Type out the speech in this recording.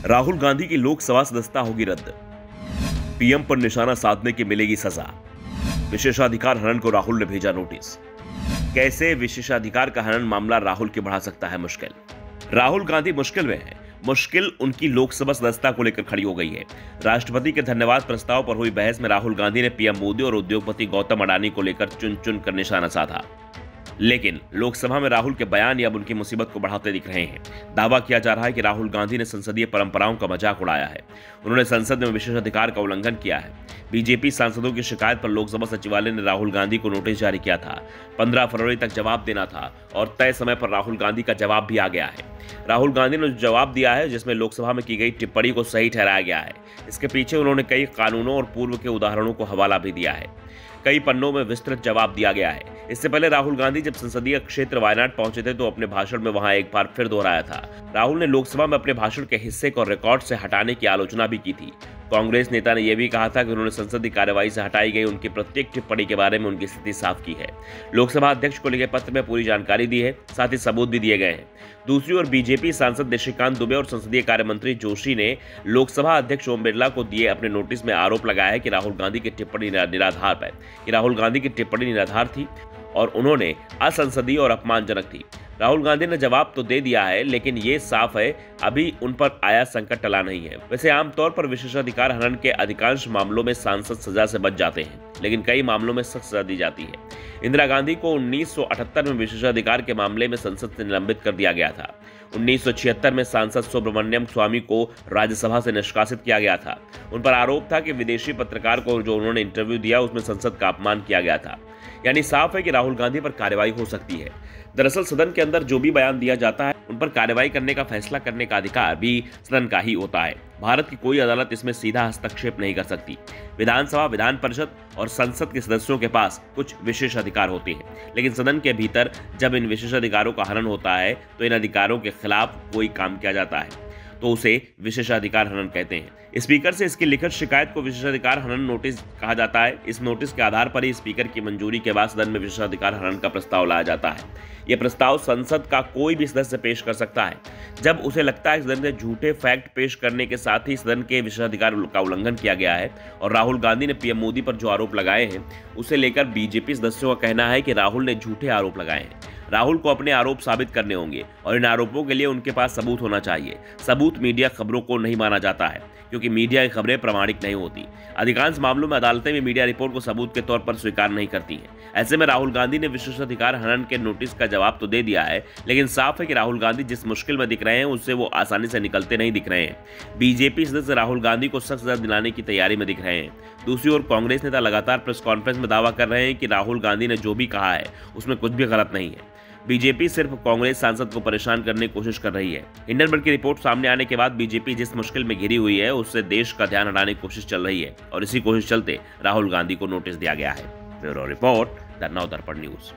राहुल गांधी की लोकसभा सदस्यता होगी रद्द। पीएम पर निशाना साधने की मिलेगी सजा। विशेषाधिकार हनन को राहुल ने भेजा नोटिस। कैसे विशेषाधिकार का हनन मामला राहुल की बढ़ा सकता है मुश्किल। राहुल गांधी मुश्किल में है। मुश्किल उनकी लोकसभा सदस्यता को लेकर खड़ी हो गई है। राष्ट्रपति के धन्यवाद प्रस्ताव पर हुई बहस में राहुल गांधी ने पीएम मोदी और उद्योगपति गौतम अडानी को लेकर चुन चुन कर निशाना साधा। लेकिन लोकसभा में राहुल के बयान अब उनकी मुसीबत को बढ़ाते दिख रहे हैं। दावा किया जा रहा है कि राहुल गांधी ने संसदीय परंपराओं का मजाक उड़ाया है। उन्होंने संसद में विशेषाधिकार का उल्लंघन किया है। बीजेपी सांसदों की शिकायत पर लोकसभा सचिवालय ने राहुल गांधी को नोटिस जारी किया था। 15 फरवरी तक जवाब देना था और तय समय पर राहुल गांधी का जवाब भी आ गया है। राहुल गांधी ने जवाब दिया है जिसमें लोकसभा में की गई टिप्पणी को सही ठहराया गया है। इसके पीछे उन्होंने कई कानूनों और पूर्व के उदाहरणों को हवाला भी दिया है। कई पन्नों में विस्तृत जवाब दिया गया है। इससे पहले राहुल गांधी जब संसदीय क्षेत्र वायनाड पहुंचे थे तो अपने भाषण में वहां एक बार फिर दोहराया था। राहुल ने लोकसभा में अपने भाषण के हिस्से को रिकॉर्ड से हटाने की आलोचना भी की थी। कांग्रेस नेता ने यह भी कहा था कि उन्होंने संसदीय कार्यवाही से हटाई गई उनकी प्रत्येक टिप्पणी के बारे में उनकी स्थिति साफ की है। लोकसभा अध्यक्ष को लिखे पत्र में पूरी जानकारी दी है, साथ ही सबूत भी दिए गए हैं। दूसरी ओर बीजेपी सांसद निशिकांत दुबे और संसदीय कार्य मंत्री जोशी ने लोकसभा अध्यक्ष ओम बिरला को दिए अपने नोटिस में आरोप लगाया है कि राहुल गांधी की टिप्पणी निराधार थी और उन्होंने असंसदीय और अपमानजनक थी। राहुल गांधी ने जवाब तो दे दिया है, लेकिन ये साफ है अभी उन पर आया संकट टला नहीं है। वैसे आमतौर पर विशेषाधिकार हनन के अधिकांश मामलों में सांसद सजा से बच जाते हैं, लेकिन कई मामलों में सख्त सजा दी जाती है। इंदिरा गांधी को 1978 में विशेषाधिकार के मामले में संसद से निलंबित कर दिया गया था। 1976 में सांसद सुब्रमण्यम स्वामी को राज्यसभा से निष्कासित किया गया था। उन पर आरोप था कि विदेशी पत्रकार को जो उन्होंने इंटरव्यू दिया उसमें संसद का अपमान किया गया था। यानी साफ है कि राहुल गांधी पर कार्रवाई हो सकती है। दरअसल सदन के अंदर जो भी बयान दिया जाता है उन पर कार्रवाई करने का फैसला करने का अधिकार भी सदन का ही होता है। भारत की कोई अदालत इसमें सीधा हस्तक्षेप नहीं कर सकती। विधानसभा, विधान परिषद और संसद के सदस्यों के पास कुछ विशेष अधिकार होते हैं, लेकिन सदन के भीतर जब इन विशेषाधिकारों का हनन होता है तो इन अधिकारों के खिलाफ कोई काम किया जाता है तो उसे विशेषाधिकार हनन कहते हैं। स्पीकर से इसकी लिखित शिकायत को विशेषाधिकार हनन नोटिस कहा जाता है। इस नोटिस के आधार पर ही स्पीकर की मंजूरी के बाद सदन में विशेषाधिकार हनन का प्रस्ताव लाया जाता है। यह प्रस्ताव संसद का कोई भी सदस्य पेश कर सकता है जब उसे लगता है सदन में झूठे फैक्ट पेश करने के साथ ही सदन के विशेषाधिकार का उल्लंघन किया गया है। और राहुल गांधी ने पीएम मोदी पर जो आरोप लगाए हैं उसे लेकर बीजेपी सदस्यों का कहना है कि राहुल ने झूठे आरोप लगाए हैं। राहुल को अपने आरोप साबित करने होंगे और इन आरोपों के लिए उनके पास सबूत होना चाहिए। सबूत मीडिया खबरों को नहीं माना जाता है क्योंकि मीडिया की खबरें प्रामाणिक नहीं होती। अधिकांश मामलों में अदालतें भी मीडिया रिपोर्ट को सबूत के तौर पर स्वीकार नहीं करती हैं। ऐसे में राहुल गांधी ने विशेषाधिकार हनन के नोटिस का जवाब तो दे दिया है, लेकिन साफ है कि राहुल गांधी जिस मुश्किल में दिख रहे हैं उससे वो आसानी से निकलते नहीं दिख रहे हैं। बीजेपी सदस्य राहुल गांधी को सख्त सजा दिलाने की तैयारी में दिख रहे हैं। दूसरी ओर कांग्रेस नेता लगातार प्रेस कॉन्फ्रेंस में दावा कर रहे हैं कि राहुल गांधी ने जो भी कहा है उसमें कुछ भी गलत नहीं है। बीजेपी सिर्फ कांग्रेस सांसद को परेशान करने की कोशिश कर रही है। हिंडनबर्ग की रिपोर्ट सामने आने के बाद बीजेपी जिस मुश्किल में घिरी हुई है उससे देश का ध्यान हटाने की कोशिश चल रही है और इसी कोशिश चलते राहुल गांधी को नोटिस दिया गया है। ब्यूरो रिपोर्ट, द नव दर्पण न्यूज।